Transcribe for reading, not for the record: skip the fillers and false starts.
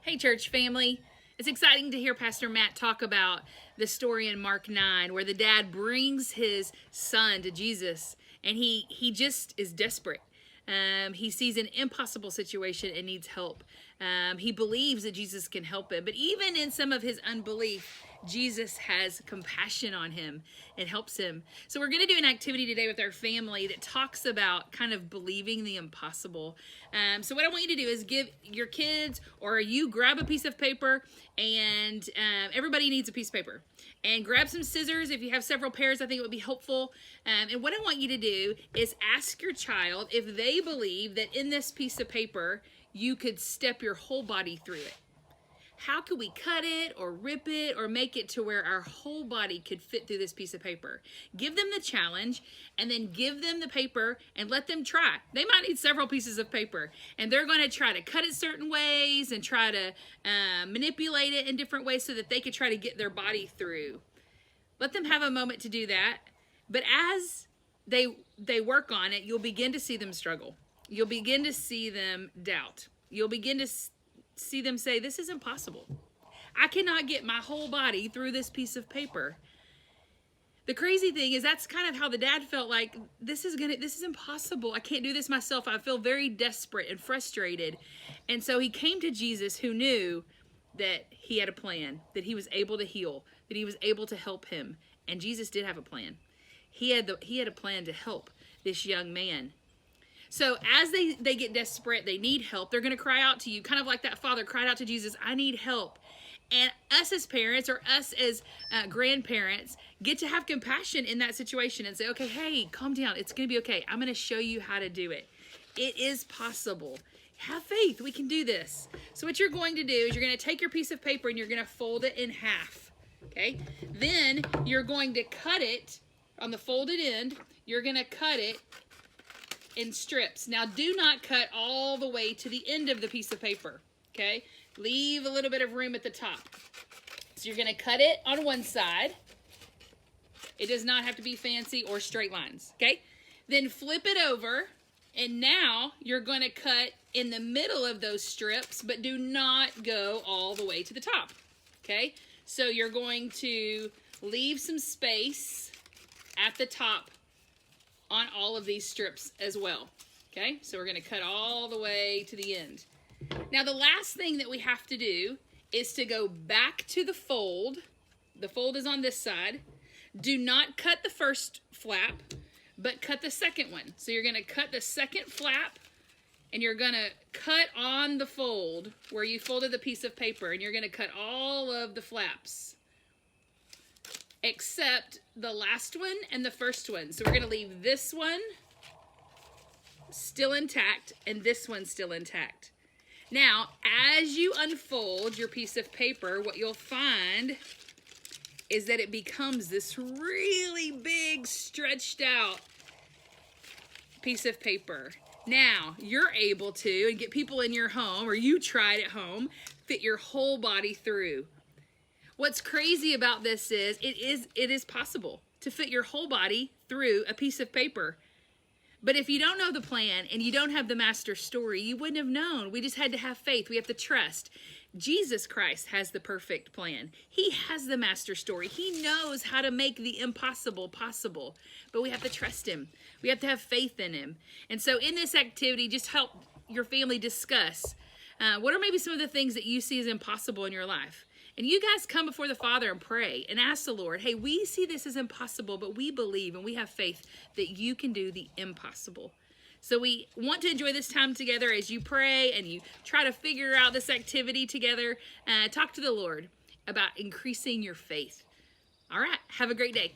Hey, church family. It's exciting to hear Pastor Matt talk about the story in Mark 9 where the dad brings his son to Jesus and he just is desperate. He sees an impossible situation and needs help. He believes that Jesus can help him. But even in some of his unbelief, Jesus has compassion on him and helps him. So we're going to do an activity today with our family that talks about kind of believing the impossible. So what I want you to do is give your kids or you grab a piece of paper, and everybody needs a piece of paper. And grab some scissors. If you have several pairs, I think it would be helpful. And what I want you to do is ask your child if they believe that in this piece of paper, you could step your whole body through it. How could we cut it or rip it or make it to where our whole body could fit through this piece of paper? Give them the challenge and then give them the paper and let them try. They might need several pieces of paper and they're going to try to cut it certain ways and try to manipulate it in different ways so that they could try to get their body through. Let them have a moment to do that. But as they work on it, you'll begin to see them struggle. You'll begin to see them doubt. You'll begin to see them say, this is impossible. I cannot get my whole body through this piece of paper. The crazy thing is that's kind of how the dad felt, like this is impossible. I can't do this myself. I feel very desperate and frustrated. And so he came to Jesus, who knew that he had a plan, that he was able to heal, that he was able to help him. And Jesus did have a plan. He had a plan to help this young man. So as they get desperate, they need help, they're going to cry out to you, kind of like that father cried out to Jesus, I need help. And us as parents or us as grandparents get to have compassion in that situation and say, okay, hey, calm down. It's going to be okay. I'm going to show you how to do it. It is possible. Have faith. We can do this. So what you're going to do is you're going to take your piece of paper and you're going to fold it in half. Okay. Then you're going to cut it on the folded end. You're going to cut it in strips. Now, do not cut all the way to the end of the piece of paper, okay? Leave a little bit of room at the top. So you're going to cut it on one side. It does not have to be fancy or straight lines, okay? Then flip it over, and now you're going to cut in the middle of those strips, but do not go all the way to the top, okay? So you're going to leave some space at the top on all of these strips as well. Okay, so we're going to cut all the way to the end. Now the last thing that we have to do is to go back to the fold. The fold is on this side. Do not cut the first flap, but cut the second one. So you're going to cut the second flap and you're going to cut on the fold where you folded the piece of paper, and you're going to cut all of the flaps except the last one and the first one. So we're going to leave this one still intact and this one still intact. Now, as you unfold your piece of paper, what you'll find is that it becomes this really big, stretched out piece of paper. Now, you're able to, and get people in your home, or you try it at home, fit your whole body through. What's crazy about this is it is possible to fit your whole body through a piece of paper. But if you don't know the plan and you don't have the master story, you wouldn't have known. We just had to have faith. We have to trust. Jesus Christ has the perfect plan. He has the master story. He knows how to make the impossible possible. But we have to trust him. We have to have faith in him. And so in this activity, just help your family discuss what are maybe some of the things that you see as impossible in your life. And you guys come before the Father and pray and ask the Lord, hey, we see this as impossible, but we believe and we have faith that you can do the impossible. So we want to enjoy this time together as you pray and you try to figure out this activity together. Talk to the Lord about increasing your faith. All right, have a great day.